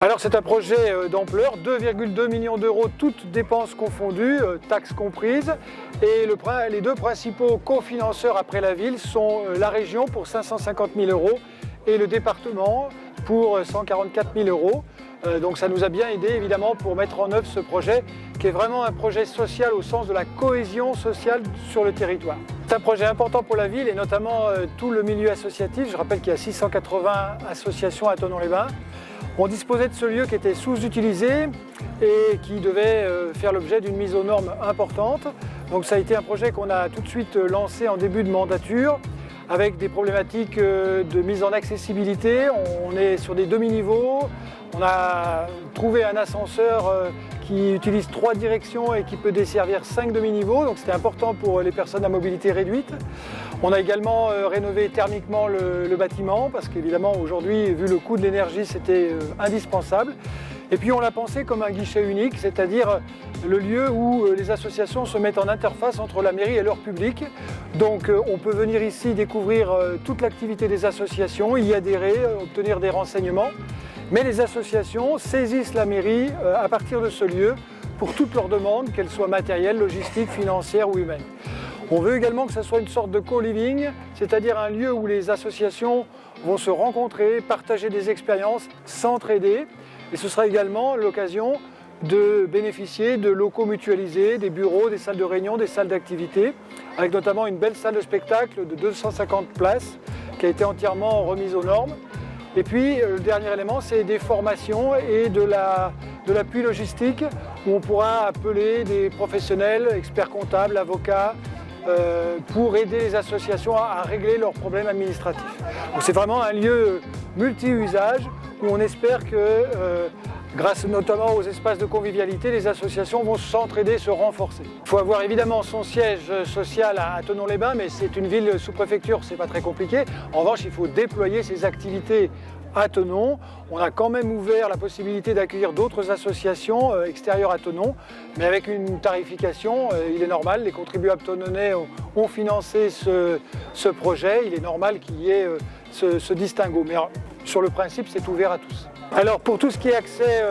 Alors c'est un projet d'ampleur, 2,2 millions d'euros, toutes dépenses confondues, taxes comprises. Et les deux principaux cofinanceurs après la ville sont la région pour 550 000 euros et le département pour 144 000 euros. Donc ça nous a bien aidé évidemment pour mettre en œuvre ce projet qui est vraiment un projet social au sens de la cohésion sociale sur le territoire. C'est un projet important pour la ville et notamment tout le milieu associatif. Je rappelle qu'il y a 680 associations à Thonon-les-Bains. On disposait de ce lieu qui était sous-utilisé et qui devait faire l'objet d'une mise aux normes importante. Donc ça a été un projet qu'on a tout de suite lancé en début de mandature avec des problématiques de mise en accessibilité. On est sur des demi-niveaux. On a trouvé un ascenseur qui utilise 3 directions et qui peut desservir 5 demi-niveaux, donc c'était important pour les personnes à mobilité réduite. On a également rénové thermiquement le bâtiment parce qu'évidemment aujourd'hui, vu le coût de l'énergie, c'était indispensable. Et puis on l'a pensé comme un guichet unique, c'est-à-dire le lieu où les associations se mettent en interface entre la mairie et leur public. Donc on peut venir ici découvrir toute l'activité des associations, y adhérer, obtenir des renseignements. Mais les associations saisissent la mairie à partir de ce lieu pour toutes leurs demandes, qu'elles soient matérielles, logistiques, financières ou humaines. On veut également que ce soit une sorte de co-living, c'est-à-dire un lieu où les associations vont se rencontrer, partager des expériences, s'entraider. Et ce sera également l'occasion de bénéficier de locaux mutualisés, des bureaux, des salles de réunion, des salles d'activité, avec notamment une belle salle de spectacle de 250 places qui a été entièrement remise aux normes. Et puis le dernier élément, c'est des formations et de l'appui logistique où on pourra appeler des professionnels, experts comptables, avocats, pour aider les associations à régler leurs problèmes administratifs. Donc c'est vraiment un lieu multi-usage où on espère que, grâce notamment aux espaces de convivialité, les associations vont s'entraider, se renforcer. Il faut avoir évidemment son siège social à Thonon-les-Bains, mais c'est une ville sous préfecture, c'est pas très compliqué. En revanche, il faut déployer ses activités à Thonon. On a quand même ouvert la possibilité d'accueillir d'autres associations extérieures à Thonon, mais avec une tarification, il est normal, les contribuables thononnais ont financé ce projet, il est normal qu'il y ait ce distinguo. Mais sur le principe, c'est ouvert à tous. Alors pour tout ce qui est accès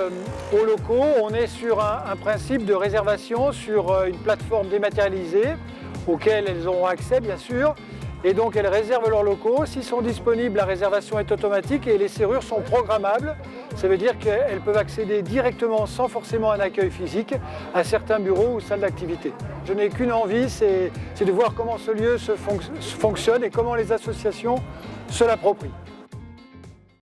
aux locaux, on est sur un principe de réservation sur une plateforme dématérialisée auquel elles auront accès bien sûr. Et donc elles réservent leurs locaux. S'ils sont disponibles, la réservation est automatique et les serrures sont programmables. Ça veut dire qu'elles peuvent accéder directement, sans forcément un accueil physique, à certains bureaux ou salles d'activité. Je n'ai qu'une envie, c'est de voir comment ce lieu fonctionne et comment les associations se l'approprient.